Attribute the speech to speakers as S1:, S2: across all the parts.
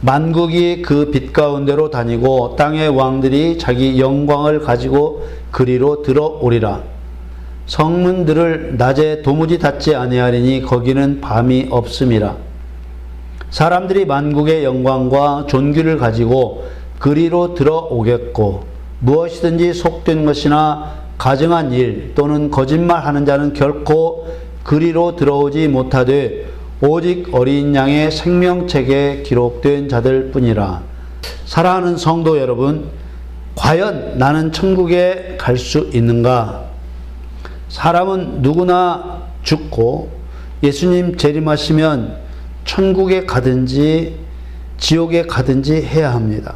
S1: 만국이 그 빛 가운데로 다니고 땅의 왕들이 자기 영광을 가지고 그리로 들어오리라. 성문들을 낮에 도무지 닫지 아니하리니 거기는 밤이 없음이라. 사람들이 만국의 영광과 존귀를 가지고 그리로 들어오겠고 무엇이든지 속된 것이나 가증한 일 또는 거짓말하는 자는 결코 그리로 들어오지 못하되 오직 어린 양의 생명책에 기록된 자들 뿐이라. 사랑하는 성도 여러분, 과연 나는 천국에 갈 수 있는가? 사람은 누구나 죽고 예수님 재림하시면 천국에 가든지 지옥에 가든지 해야 합니다.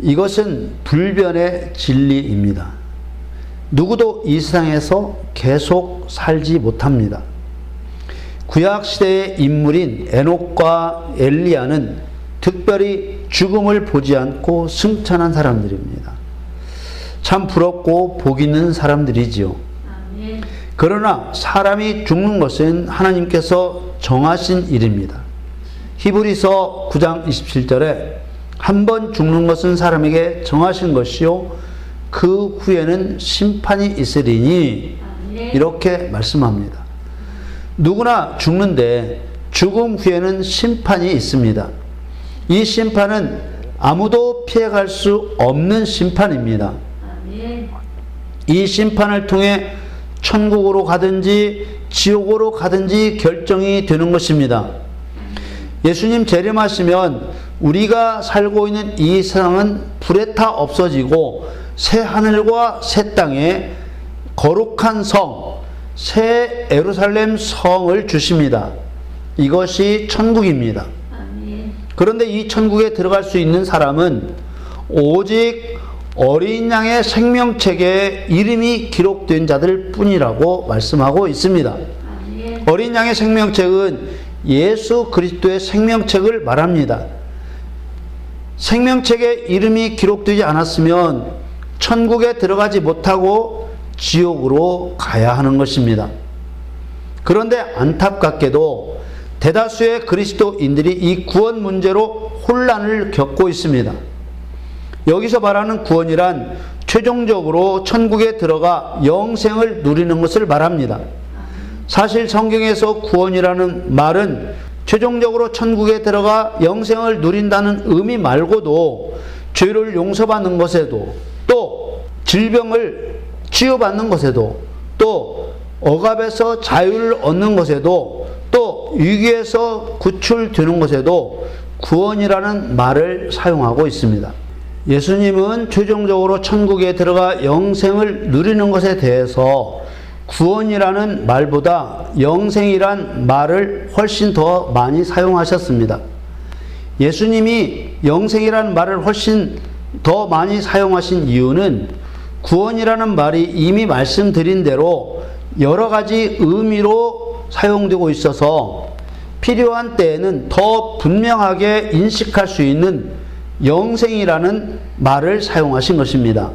S1: 이것은 불변의 진리입니다. 누구도 이 세상에서 계속 살지 못합니다. 구약시대의 인물인 에녹과 엘리야는 특별히 죽음을 보지 않고 승천한 사람들입니다. 참 부럽고 복 있는 사람들이지요. 그러나 사람이 죽는 것은 하나님께서 정하신 일입니다. 히브리서 9장 27절에 한 번 죽는 것은 사람에게 정하신 것이요 그 후에는 심판이 있으리니 이렇게 말씀합니다. 누구나 죽는데 죽음 후에는 심판이 있습니다. 이 심판은 아무도 피해갈 수 없는 심판입니다. 이 심판을 통해 천국으로 가든지 지옥으로 가든지 결정이 되는 것입니다. 예수님 재림하시면 우리가 살고 있는 이 세상은 불에 타 없어지고 새 하늘과 새 땅에 거룩한 성, 새 예루살렘 성을 주십니다. 이것이 천국입니다. 그런데 이 천국에 들어갈 수 있는 사람은 오직 어린 양의 생명책에 이름이 기록된 자들 뿐이라고 말씀하고 있습니다. 어린 양의 생명책은 예수 그리스도의 생명책을 말합니다. 생명책에 이름이 기록되지 않았으면 천국에 들어가지 못하고 지옥으로 가야 하는 것입니다. 그런데 안타깝게도 대다수의 그리스도인들이 이 구원 문제로 혼란을 겪고 있습니다. 여기서 말하는 구원이란 최종적으로 천국에 들어가 영생을 누리는 것을 말합니다. 사실 성경에서 구원이라는 말은 최종적으로 천국에 들어가 영생을 누린다는 의미 말고도 죄를 용서받는 것에도 또 질병을 치유받는 것에도 또 억압에서 자유를 얻는 것에도 또 위기에서 구출되는 것에도 구원이라는 말을 사용하고 있습니다. 예수님은 최종적으로 천국에 들어가 영생을 누리는 것에 대해서 구원이라는 말보다 영생이란 말을 훨씬 더 많이 사용하셨습니다. 예수님이 영생이라는 말을 훨씬 더 많이 사용하신 이유는 구원이라는 말이 이미 말씀드린 대로 여러 가지 의미로 사용되고 있어서 필요한 때에는 더 분명하게 인식할 수 있는 영생이라는 말을 사용하신 것입니다.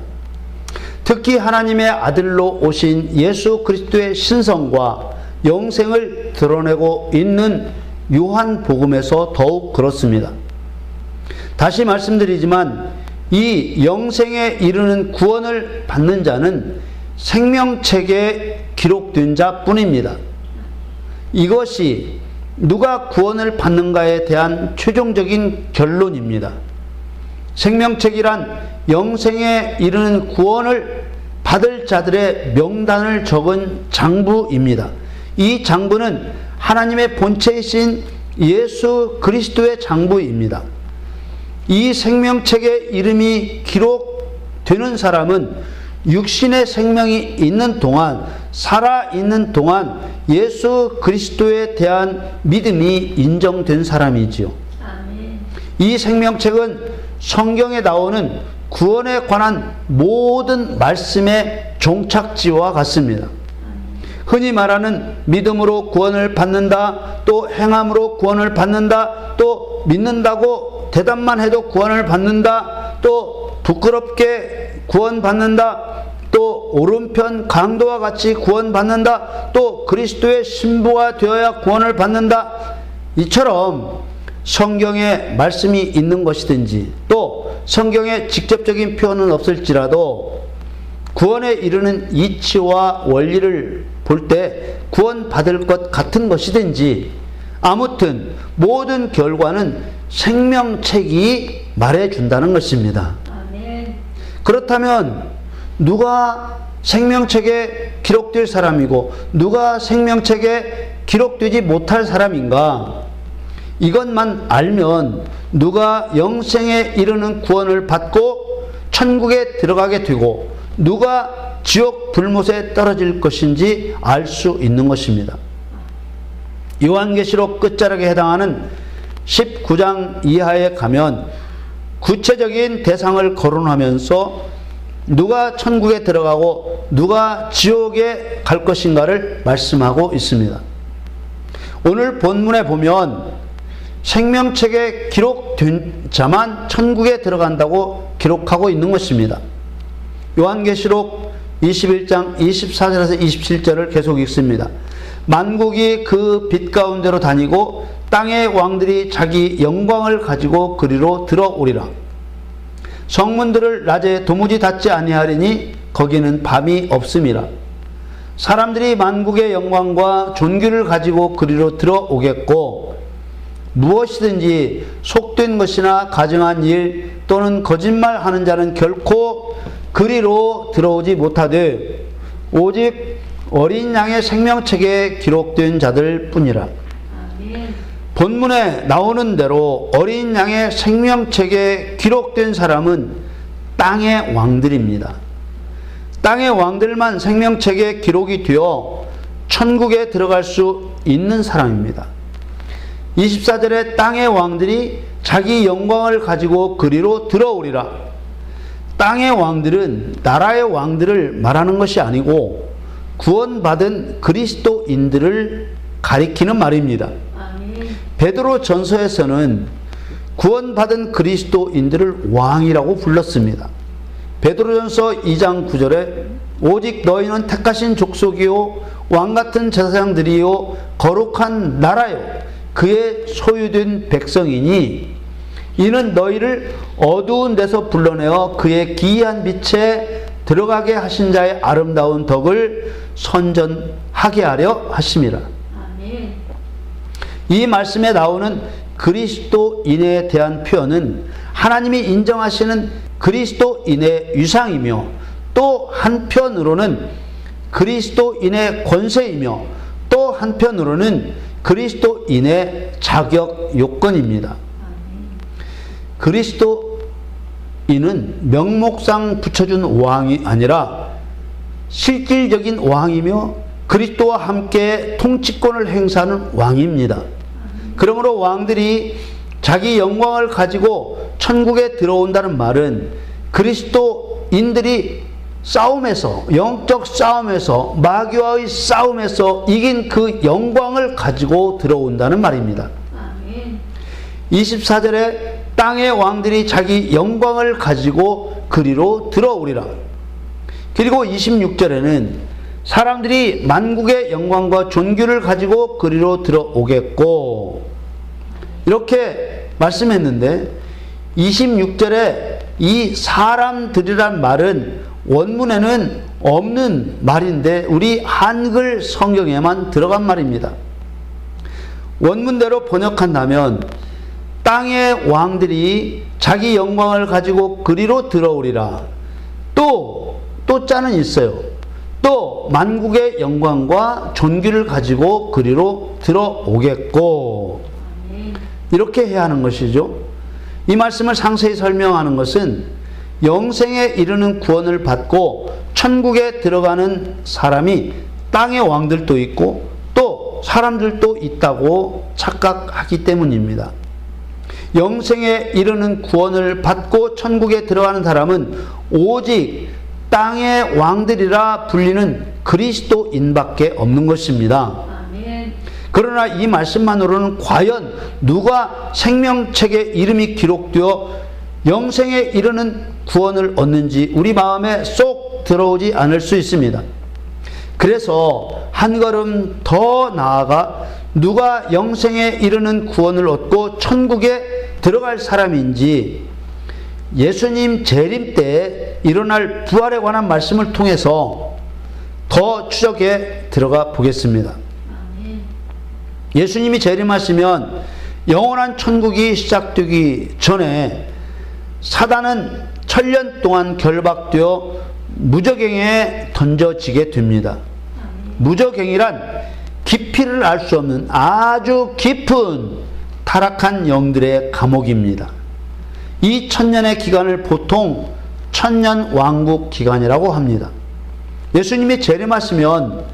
S1: 특히 하나님의 아들로 오신 예수 그리스도의 신성과 영생을 드러내고 있는 요한복음에서 더욱 그렇습니다. 다시 말씀드리지만 이 영생에 이르는 구원을 받는 자는 생명책에 기록된 자뿐입니다. 이것이 누가 구원을 받는가에 대한 최종적인 결론입니다. 생명책이란 영생에 이르는 구원을 받을 자들의 명단을 적은 장부입니다. 이 장부는 하나님의 본체이신 예수 그리스도의 장부입니다. 이 생명책에 이름이 기록되는 사람은 육신의 생명이 있는 동안, 살아있는 동안 예수 그리스도에 대한 믿음이 인정된 사람이지요. 이 생명책은 성경에 나오는 구원에 관한 모든 말씀의 종착지와 같습니다. 흔히 말하는 믿음으로 구원을 받는다, 또 행함으로 구원을 받는다, 또 믿는다고 대답만 해도 구원을 받는다, 또 부끄럽게 구원받는다, 또 오른편 강도와 같이 구원받는다, 또 그리스도의 신부가 되어야 구원을 받는다. 이처럼 성경에 말씀이 있는 것이든지 또 성경에 직접적인 표현은 없을지라도 구원에 이르는 이치와 원리를 볼 때 구원받을 것 같은 것이든지 아무튼 모든 결과는 생명책이 말해준다는 것입니다.
S2: 아멘.
S1: 그렇다면 누가 생명책에 기록될 사람이고 누가 생명책에 기록되지 못할 사람인가? 이것만 알면 누가 영생에 이르는 구원을 받고 천국에 들어가게 되고 누가 지옥 불못에 떨어질 것인지 알 수 있는 것입니다. 요한계시록 끝자락에 해당하는 19장 이하에 가면 구체적인 대상을 거론하면서 누가 천국에 들어가고 누가 지옥에 갈 것인가를 말씀하고 있습니다. 오늘 본문에 보면 생명책에 기록된 자만 천국에 들어간다고 기록하고 있는 것입니다. 요한계시록 21장 24절에서 27절을 계속 읽습니다. 만국이 그 빛 가운데로 다니고 땅의 왕들이 자기 영광을 가지고 그리로 들어오리라. 성문들을 낮에 도무지 닫지 아니하리니 거기는 밤이 없음이라. 사람들이 만국의 영광과 존귀를 가지고 그리로 들어오겠고 무엇이든지 속된 것이나 가증한 일 또는 거짓말하는 자는 결코 그리로 들어오지 못하되 오직 어린 양의 생명책에 기록된 자들 뿐이라.
S2: 아멘.
S1: 본문에 나오는 대로 어린 양의 생명책에 기록된 사람은 땅의 왕들입니다. 땅의 왕들만 생명책에 기록이 되어 천국에 들어갈 수 있는 사람입니다. 24절에 땅의 왕들이 자기 영광을 가지고 그리로 들어오리라. 땅의 왕들은 나라의 왕들을 말하는 것이 아니고 구원받은 그리스도인들을 가리키는 말입니다.
S2: 아멘.
S1: 베드로 전서에서는 구원받은 그리스도인들을 왕이라고 불렀습니다. 베드로전서 2장 9절에 오직 너희는 택하신 족속이요 왕같은 제사장들이요 거룩한 나라요 그의 소유된 백성이니 이는 너희를 어두운 데서 불러내어 그의 기이한 빛에 들어가게 하신 자의 아름다운 덕을 선전하게 하려 하심이라.
S2: 아멘.
S1: 이 말씀에 나오는 그리스도인에 대한 표현은 하나님이 인정하시는 그리스도인의 위상이며 또 한편으로는 그리스도인의 권세이며 또 한편으로는 그리스도인의 자격 요건입니다. 그리스도인은 명목상 붙여준 왕이 아니라 실질적인 왕이며 그리스도와 함께 통치권을 행사하는 왕입니다. 그러므로 왕들이 자기 영광을 가지고 천국에 들어온다는 말은 그리스도인들이 싸움에서, 영적 싸움에서, 마귀와의 싸움에서 이긴 그 영광을 가지고 들어온다는 말입니다.
S2: 아멘.
S1: 24절에 땅의 왕들이 자기 영광을 가지고 그리로 들어오리라. 그리고 26절에는 사람들이 만국의 영광과 존귀를 가지고 그리로 들어오겠고 이렇게 말씀했는데 26절에 이 사람들이란 말은 원문에는 없는 말인데 우리 한글 성경에만 들어간 말입니다. 원문대로 번역한다면 땅의 왕들이 자기 영광을 가지고 그리로 들어오리라. 또 자는 있어요. 또 만국의 영광과 존귀를 가지고 그리로 들어오겠고 이렇게 해야 하는 것이죠. 이 말씀을 상세히 설명하는 것은 영생에 이르는 구원을 받고 천국에 들어가는 사람이 땅의 왕들도 있고 또 사람들도 있다고 착각하기 때문입니다. 영생에 이르는 구원을 받고 천국에 들어가는 사람은 오직 땅의 왕들이라 불리는 그리스도인밖에 없는 것입니다.
S2: 아멘.
S1: 그러나 이 말씀만으로는 과연 누가 생명책에 이름이 기록되어 영생에 이르는 구원을 얻는지 우리 마음에 쏙 들어오지 않을 수 있습니다. 그래서 한 걸음 더 나아가 누가 영생에 이르는 구원을 얻고 천국에 들어갈 사람인지 예수님 재림 때에 일어날 부활에 관한 말씀을 통해서 더 추적해 들어가 보겠습니다.
S2: 아멘.
S1: 예수님이 재림하시면 영원한 천국이 시작되기 전에 사단은 천년 동안 결박되어 무저갱에 던져지게 됩니다. 무저갱이란 깊이를 알 수 없는 아주 깊은 타락한 영들의 감옥입니다. 이 천년의 기간을 보통 천년 왕국 기간이라고 합니다. 예수님이 재림하시면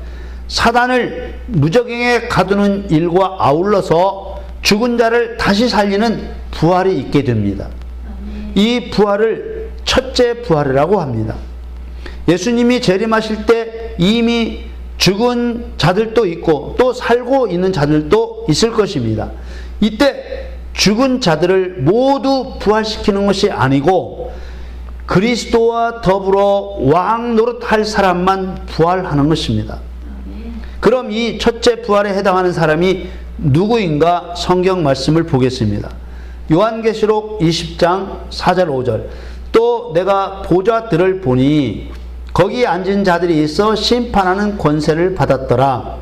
S1: 사단을 무저갱에 가두는 일과 아울러서 죽은 자를 다시 살리는 부활이 있게 됩니다. 이 부활을 첫째 부활이라고 합니다. 예수님이 재림하실 때 이미 죽은 자들도 있고 또 살고 있는 자들도 있을 것입니다. 이때 죽은 자들을 모두 부활시키는 것이 아니고 그리스도와 더불어 왕 노릇할 사람만 부활하는 것입니다. 그럼 이 첫째 부활에 해당하는 사람이 누구인가 성경 말씀을 보겠습니다. 요한계시록 20장 4절 5절 또 내가 보좌들을 보니 거기 앉은 자들이 있어 심판하는 권세를 받았더라.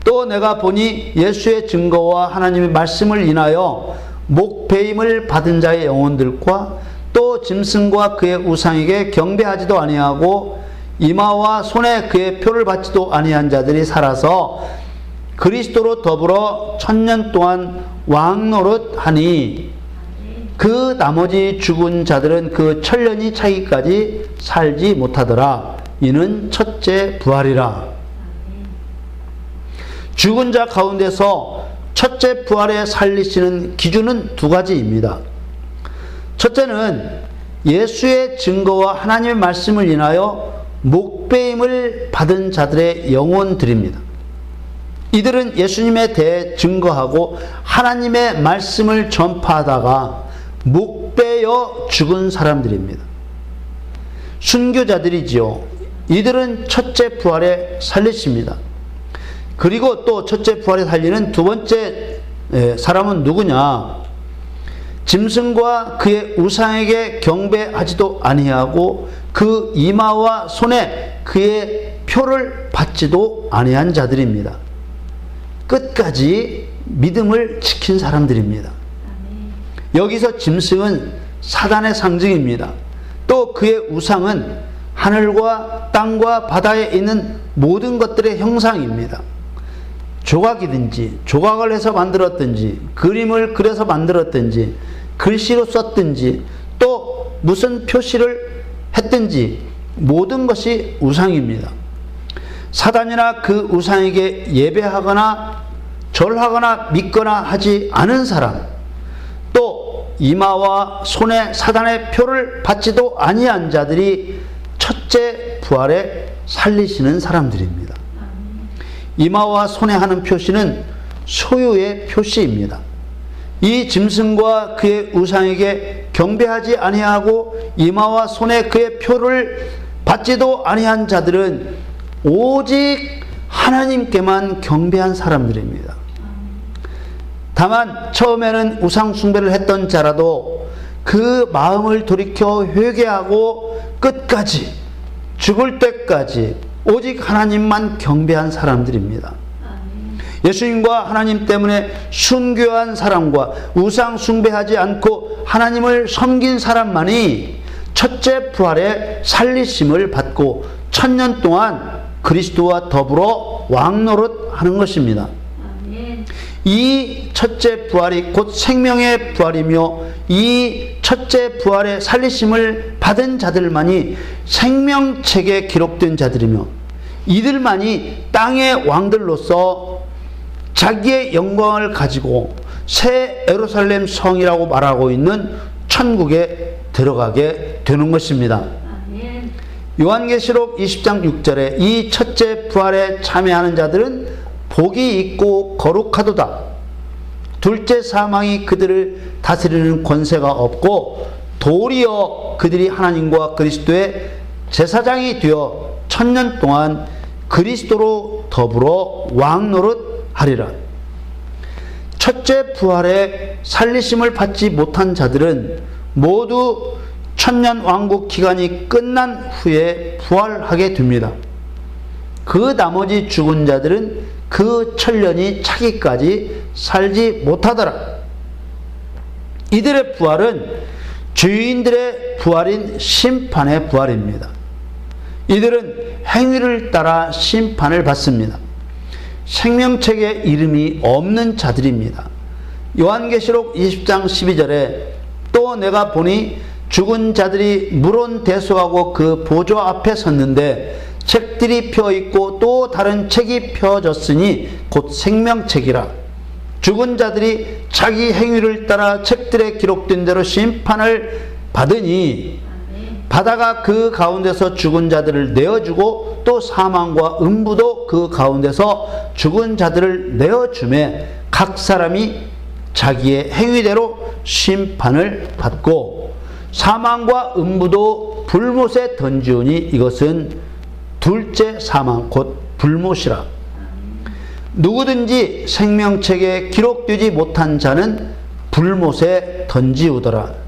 S1: 또 내가 보니 예수의 증거와 하나님의 말씀을 인하여 목배임을 받은 자의 영혼들과 또 짐승과 그의 우상에게 경배하지도 아니하고 이마와 손에 그의 표를 받지도 아니한 자들이 살아서 그리스도로 더불어 천년 동안 왕노릇하니 그 나머지 죽은 자들은 그 천년이 차기까지 살지 못하더라. 이는 첫째 부활이라. 죽은 자 가운데서 첫째 부활에 살리시는 기준은 두 가지입니다. 첫째는 예수의 증거와 하나님의 말씀을 인하여 목배임을 받은 자들의 영혼들입니다. 이들은 예수님에 대해 증거하고 하나님의 말씀을 전파하다가 목배여 죽은 사람들입니다. 순교자들이지요. 이들은 첫째 부활에 살리십니다. 그리고 또 첫째 부활에 살리는 두 번째 사람은 누구냐? 짐승과 그의 우상에게 경배하지도 아니하고 그 이마와 손에 그의 표를 받지도 아니한 자들입니다. 끝까지 믿음을 지킨 사람들입니다. 여기서 짐승은 사단의 상징입니다. 또 그의 우상은 하늘과 땅과 바다에 있는 모든 것들의 형상입니다. 조각이든지 조각을 해서 만들었든지 그림을 그려서 만들었든지 글씨로 썼든지 또 무슨 표시를 했든지 모든 것이 우상입니다. 사단이나 그 우상에게 예배하거나 절하거나 믿거나 하지 않은 사람, 또 이마와 손에 사단의 표를 받지도 아니한 자들이 첫째 부활에 살리시는 사람들입니다. 이마와 손에 하는 표시는 소유의 표시입니다. 이 짐승과 그의 우상에게 경배하지 아니하고 이마와 손에 그의 표를 받지도 아니한 자들은 오직 하나님께만 경배한 사람들입니다. 다만 처음에는 우상 숭배를 했던 자라도 그 마음을 돌이켜 회개하고 끝까지 죽을 때까지 오직 하나님만 경배한 사람들입니다. 예수님과 하나님 때문에 순교한 사람과 우상 숭배하지 않고 하나님을 섬긴 사람만이 첫째 부활에 살리심을 받고 천년 동안 그리스도와 더불어 왕노릇 하는 것입니다. 이 첫째 부활이 곧 생명의 부활이며 이 첫째 부활의 살리심을 받은 자들만이 생명책에 기록된 자들이며 이들만이 땅의 왕들로서 자기의 영광을 가지고 새 예루살렘 성이라고 말하고 있는 천국에 들어가게 되는 것입니다. 요한계시록 20장 6절에 이 첫째 부활에 참여하는 자들은 복이 있고 거룩하도다. 둘째 사망이 그들을 다스리는 권세가 없고 도리어 그들이 하나님과 그리스도의 제사장이 되어 천년 동안 그리스도로 더불어 왕노릇 하리라. 첫째 부활에 살리심을 받지 못한 자들은 모두 천년 왕국 기간이 끝난 후에 부활하게 됩니다. 그 나머지 죽은 자들은 그 천년이 차기까지 살지 못하더라. 이들의 부활은 죄인들의 부활인 심판의 부활입니다. 이들은 행위를 따라 심판을 받습니다. 생명책에 이름이 없는 자들입니다. 요한계시록 20장 12절에 또 내가 보니 죽은 자들이 물온 대속하고 그 보좌 앞에 섰는데 책들이 펴 있고 또 다른 책이 펴졌으니 곧 생명책이라. 죽은 자들이 자기 행위를 따라 책들에 기록된 대로 심판을 받으니 바다가 그 가운데서 죽은 자들을 내어주고 또 사망과 음부도 그 가운데서 죽은 자들을 내어주매 각 사람이 자기의 행위대로 심판을 받고 사망과 음부도 불못에 던지우니 이것은 둘째 사망 곧 불못이라. 누구든지 생명책에 기록되지 못한 자는 불못에 던지우더라.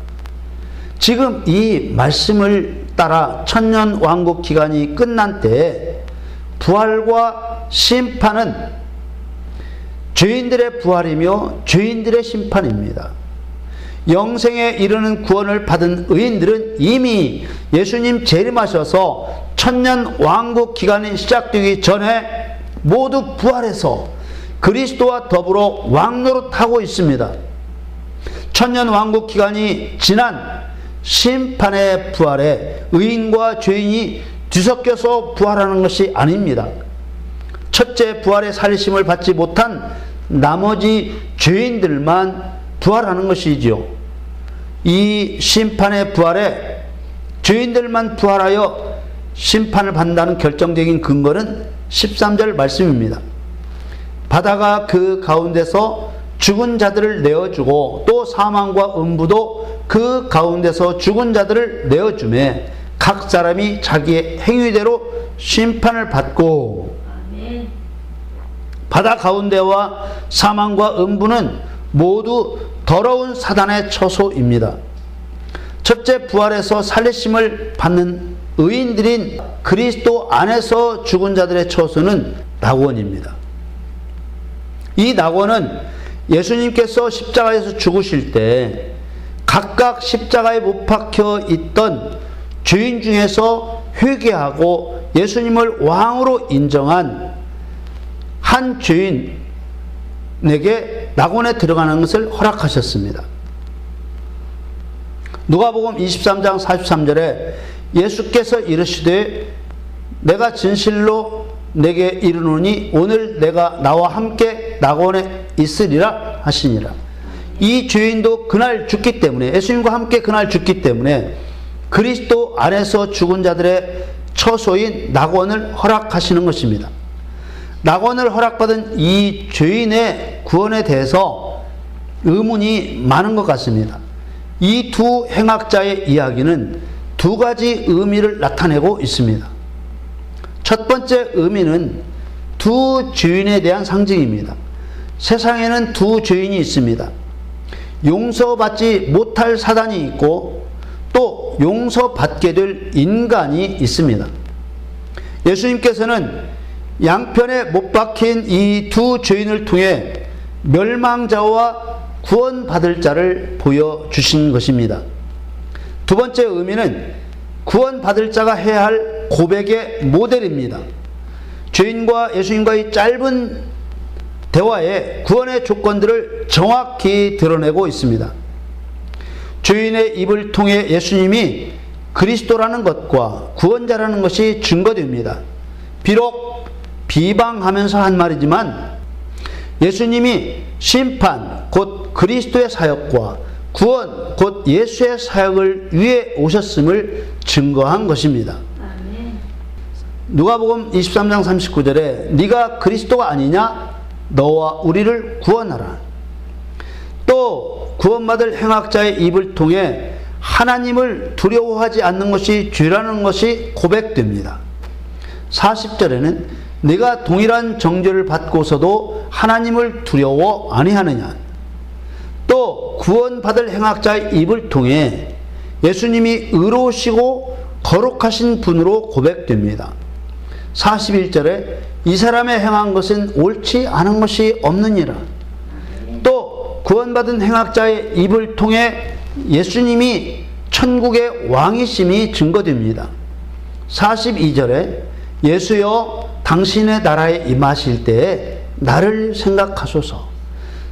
S1: 지금 이 말씀을 따라 천년 왕국 기간이 끝난 때에 부활과 심판은 죄인들의 부활이며 죄인들의 심판입니다. 영생에 이르는 구원을 받은 의인들은 이미 예수님 재림하셔서 천년 왕국 기간이 시작되기 전에 모두 부활해서 그리스도와 더불어 왕노릇하고 있습니다. 천년 왕국 기간이 지난 심판의 부활에 의인과 죄인이 뒤섞여서 부활하는 것이 아닙니다. 첫째 부활의 살리심을 받지 못한 나머지 죄인들만 부활하는 것이지요. 이 심판의 부활에 죄인들만 부활하여 심판을 받는다는 결정적인 근거는 13절 말씀입니다. 바다가 그 가운데서 죽은 자들을 내어주고 또 사망과 음부도 그 가운데서 죽은 자들을 내어주매 각 사람이 자기의 행위대로 심판을 받고
S2: 아멘.
S1: 바다 가운데와 사망과 음부는 모두 더러운 사단의 처소입니다. 첫째 부활에서 살리심을 받는 의인들인 그리스도 안에서 죽은 자들의 처소는 낙원입니다. 이 낙원은 예수님께서 십자가에서 죽으실 때 각각 십자가에 못 박혀 있던 죄인 중에서 회개하고 예수님을 왕으로 인정한 한 죄인에게 낙원에 들어가는 것을 허락하셨습니다. 누가복음 23장 43절에 예수께서 이르시되 내가 진실로 내게 이르노니 오늘 내가 나와 함께 낙원에 있으리라 하시니라. 이 죄인도 그날 죽기 때문에 예수님과 함께 그날 죽기 때문에 그리스도 안에서 죽은 자들의 처소인 낙원을 허락하시는 것입니다. 낙원을 허락받은 이 죄인의 구원에 대해서 의문이 많은 것 같습니다. 이 두 행악자의 이야기는 두 가지 의미를 나타내고 있습니다. 첫 번째 의미는 두 죄인에 대한 상징입니다. 세상에는 두 죄인이 있습니다. 용서받지 못할 사단이 있고 또 용서받게 될 인간이 있습니다. 예수님께서는 양편에 못 박힌 이 두 죄인을 통해 멸망자와 구원받을 자를 보여주신 것입니다. 두 번째 의미는 구원받을 자가 해야 할 고백의 모델입니다. 죄인과 예수님과의 짧은 대화에 구원의 조건들을 정확히 드러내고 있습니다. 죄인의 입을 통해 예수님이 그리스도라는 것과 구원자라는 것이 증거됩니다. 비록 비방하면서 한 말이지만 예수님이 심판 곧 그리스도의 사역과 구원 곧 예수의 사역을 위해 오셨음을 증거한 것입니다.
S2: 아멘.
S1: 누가복음 23장 39절에 네가 그리스도가 아니냐 너와 우리를 구원하라. 또 구원받을 행악자의 입을 통해 하나님을 두려워하지 않는 것이 죄라는 것이 고백됩니다. 40절에는 네가 동일한 정죄를 받고서도 하나님을 두려워 아니하느냐. 또 구원받을 행악자의 입을 통해 예수님이 의로우시고 거룩하신 분으로 고백됩니다. 41절에 이 사람의 행한 것은 옳지 않은 것이 없느니라. 또 구원받은 행악자의 입을 통해 예수님이 천국의 왕이심이 증거됩니다. 42절에 예수여 당신의 나라에 임하실 때에 나를 생각하소서.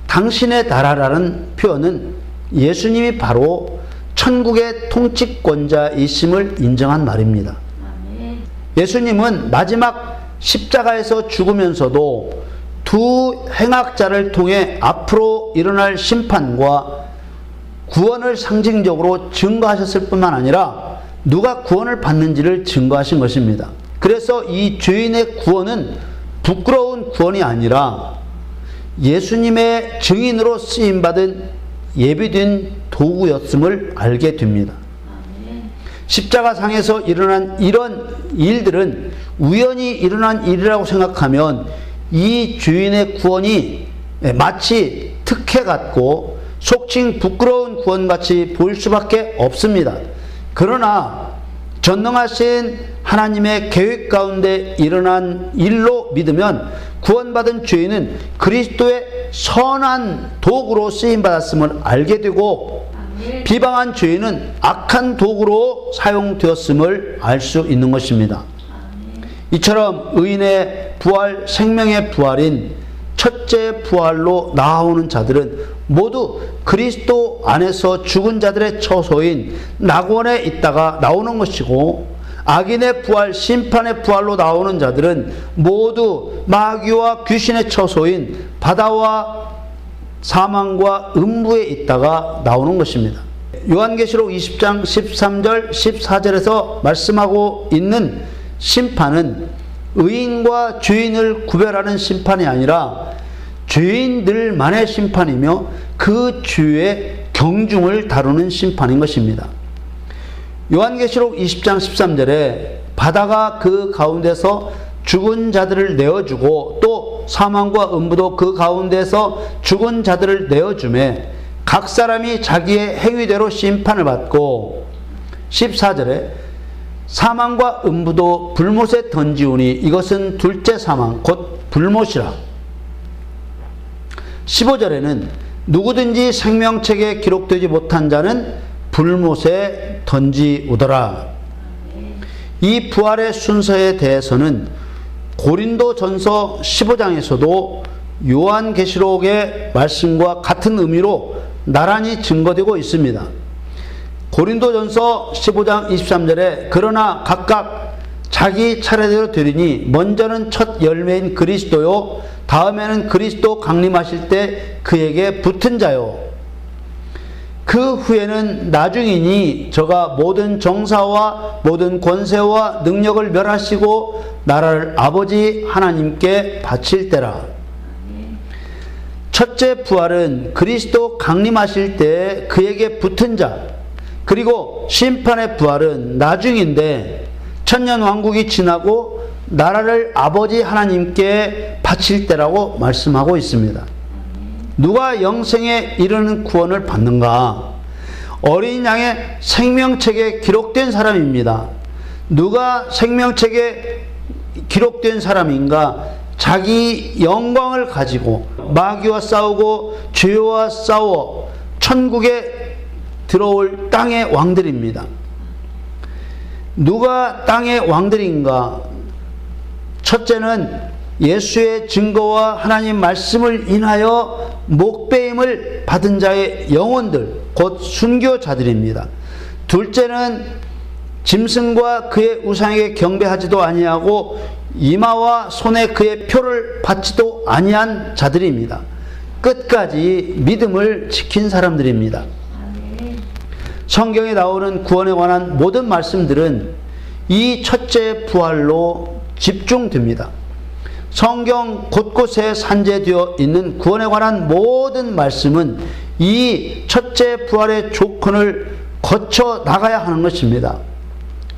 S1: 당신의 나라라는 표현은 예수님이 바로 천국의 통치권자이심을 인정한 말입니다. 예수님은 마지막 십자가에서 죽으면서도 두 행악자를 통해 앞으로 일어날 심판과 구원을 상징적으로 증거하셨을 뿐만 아니라 누가 구원을 받는지를 증거하신 것입니다. 그래서 이 죄인의 구원은 부끄러운 구원이 아니라 예수님의 증인으로 쓰임받은 예비된 도구였음을 알게 됩니다. 십자가상에서 일어난 이런 일들은 우연히 일어난 일이라고 생각하면 이 죄인의 구원이 마치 특혜 같고 속칭 부끄러운 구원같이 보일 수밖에 없습니다. 그러나 전능하신 하나님의 계획 가운데 일어난 일로 믿으면 구원받은 죄인은 그리스도의 선한 도구로 쓰임받았음을 알게 되고 비방한 죄인은 악한 도구로 사용되었음을 알 수 있는 것입니다. 이처럼 의인의 부활, 생명의 부활인 첫째 부활로 나아오는 자들은 모두 그리스도 안에서 죽은 자들의 처소인 낙원에 있다가 나오는 것이고, 악인의 부활, 심판의 부활로 나오는 자들은 모두 마귀와 귀신의 처소인 바다와 사망과 음부에 있다가 나오는 것입니다. 요한계시록 20장 13절 14절에서 말씀하고 있는 심판은 의인과 죄인을 구별하는 심판이 아니라 죄인들만의 심판이며 그 죄의 경중을 다루는 심판인 것입니다. 요한계시록 20장 13절에 바다가 그 가운데서 죽은 자들을 내어주고 또 사망과 음부도 그 가운데서 죽은 자들을 내어주매 각 사람이 자기의 행위대로 심판을 받고, 14절에 사망과 음부도 불못에 던지우니 이것은 둘째 사망 곧 불못이라. 15절에는 누구든지 생명책에 기록되지 못한 자는 불못에 던지우더라. 이 부활의 순서에 대해서는 고린도전서 15장에서도 요한계시록의 말씀과 같은 의미로 나란히 증거되고 있습니다. 고린도전서 15장 23절에 그러나 각각 자기 차례대로 되리니 먼저는 첫 열매인 그리스도요 다음에는 그리스도 강림하실 때 그에게 붙은 자요 그 후에는 나중이니 저가 모든 정사와 모든 권세와 능력을 멸하시고 나라를 아버지 하나님께 바칠 때라. 첫째 부활은 그리스도 강림하실 때 그에게 붙은 자, 그리고 심판의 부활은 나중인데 천년왕국이 지나고 나라를 아버지 하나님께 바칠 때라고 말씀하고 있습니다. 누가 영생에 이르는 구원을 받는가? 어린 양의 생명책에 기록된 사람입니다. 누가 생명책에 기록된 사람인가? 자기 영광을 가지고 마귀와 싸우고 죄와 싸워 천국에 들어올 땅의 왕들입니다. 누가 땅의 왕들인가? 첫째는 예수의 증거와 하나님 말씀을 인하여 목배임을 받은 자의 영혼들, 곧 순교자들입니다. 둘째는 짐승과 그의 우상에게 경배하지도 아니하고 이마와 손에 그의 표를 받지도 아니한 자들입니다. 끝까지 믿음을 지킨 사람들입니다. 성경에 나오는 구원에 관한 모든 말씀들은 이 첫째 부활로 집중됩니다. 성경 곳곳에 산재되어 있는 구원에 관한 모든 말씀은 이 첫째 부활의 조건을 거쳐 나가야 하는 것입니다.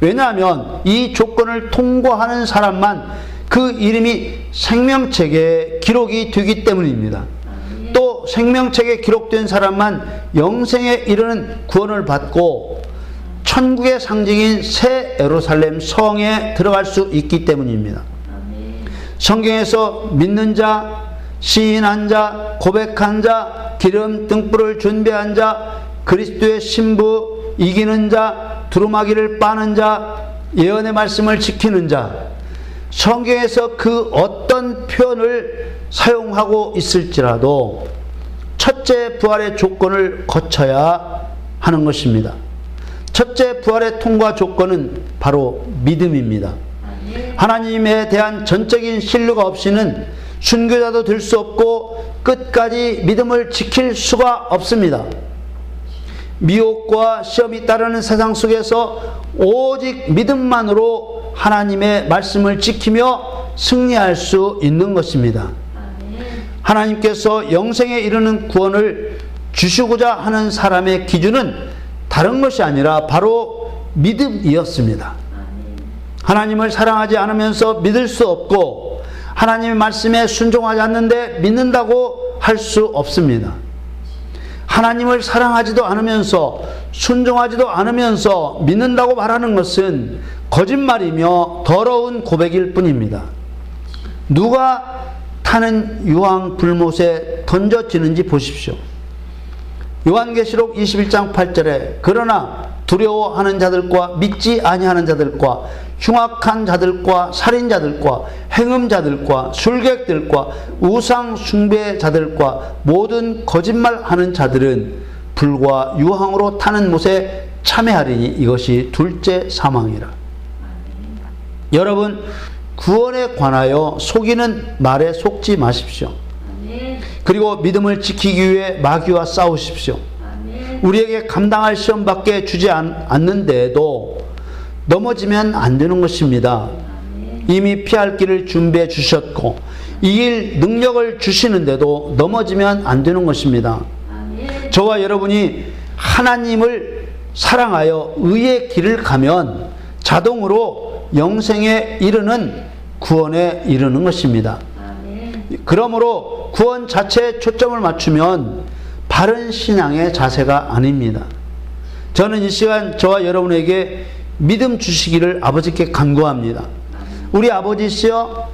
S1: 왜냐하면 이 조건을 통과하는 사람만 그 이름이 생명책에 기록이 되기 때문입니다.
S2: 아멘.
S1: 또 생명책에 기록된 사람만 영생에 이르는 구원을 받고 천국의 상징인 새 예루살렘 성에 들어갈 수 있기 때문입니다.
S2: 아멘.
S1: 성경에서 믿는 자, 시인한 자, 고백한 자, 기름 등불을 준비한 자, 그리스도의 신부, 이기는 자, 두루마기를 빠는 자, 예언의 말씀을 지키는 자, 성경에서 그 어떤 표현을 사용하고 있을지라도 첫째 부활의 조건을 거쳐야 하는 것입니다. 첫째 부활의 통과 조건은 바로 믿음입니다.
S2: 아멘.
S1: 하나님에 대한 전적인 신뢰가 없이는 순교자도 될 수 없고 끝까지 믿음을 지킬 수가 없습니다. 미혹과 시험이 따르는 세상 속에서 오직 믿음만으로 하나님의 말씀을 지키며 승리할 수 있는 것입니다.
S2: 아멘.
S1: 하나님께서 영생에 이르는 구원을 주시고자 하는 사람의 기준은 다른 것이 아니라 바로 믿음이었습니다.
S2: 아멘.
S1: 하나님을 사랑하지 않으면서 믿을 수 없고 하나님의 말씀에 순종하지 않는데 믿는다고 할 수 없습니다. 하나님을 사랑하지도 않으면서 순종하지도 않으면서 믿는다고 말하는 것은 거짓말이며 더러운 고백일 뿐입니다. 누가 타는 유황 불못에 던져지는지 보십시오. 요한계시록 21장 8절에 그러나 두려워하는 자들과 믿지 아니하는 자들과 흉악한 자들과 살인자들과 행음자들과 술객들과 우상 숭배자들과 모든 거짓말하는 자들은 불과 유황으로 타는 못에 참여하리니 이것이 둘째 사망이라. 여러분, 구원에 관하여 속이는 말에 속지 마십시오.
S2: 아멘.
S1: 그리고 믿음을 지키기 위해 마귀와 싸우십시오.
S2: 아멘.
S1: 우리에게 감당할 시험밖에 주지 않는데도 넘어지면 안 되는 것입니다.
S2: 아멘.
S1: 이미 피할 길을 준비해 주셨고 이길 능력을 주시는데도 넘어지면 안 되는 것입니다.
S2: 아멘.
S1: 저와 여러분이 하나님을 사랑하여 의의 길을 가면 자동으로 영생에 이르는 구원에 이르는 것입니다.
S2: 아멘.
S1: 그러므로 구원 자체에 초점을 맞추면 바른 신앙의 자세가 아닙니다. 저는 이 시간 저와 여러분에게 믿음 주시기를 아버지께 간구합니다. 우리 아버지시여,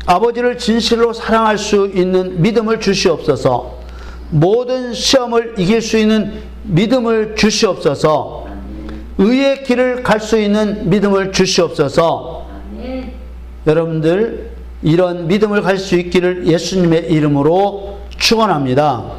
S1: 아버지를 진실로 사랑할 수 있는 믿음을 주시옵소서. 모든 시험을 이길 수 있는 믿음을 주시옵소서. 의의 길을 갈 수 있는 믿음을 주시옵소서.
S2: 아멘.
S1: 여러분들 이런 믿음을 갈 수 있기를 예수님의 이름으로 축원합니다.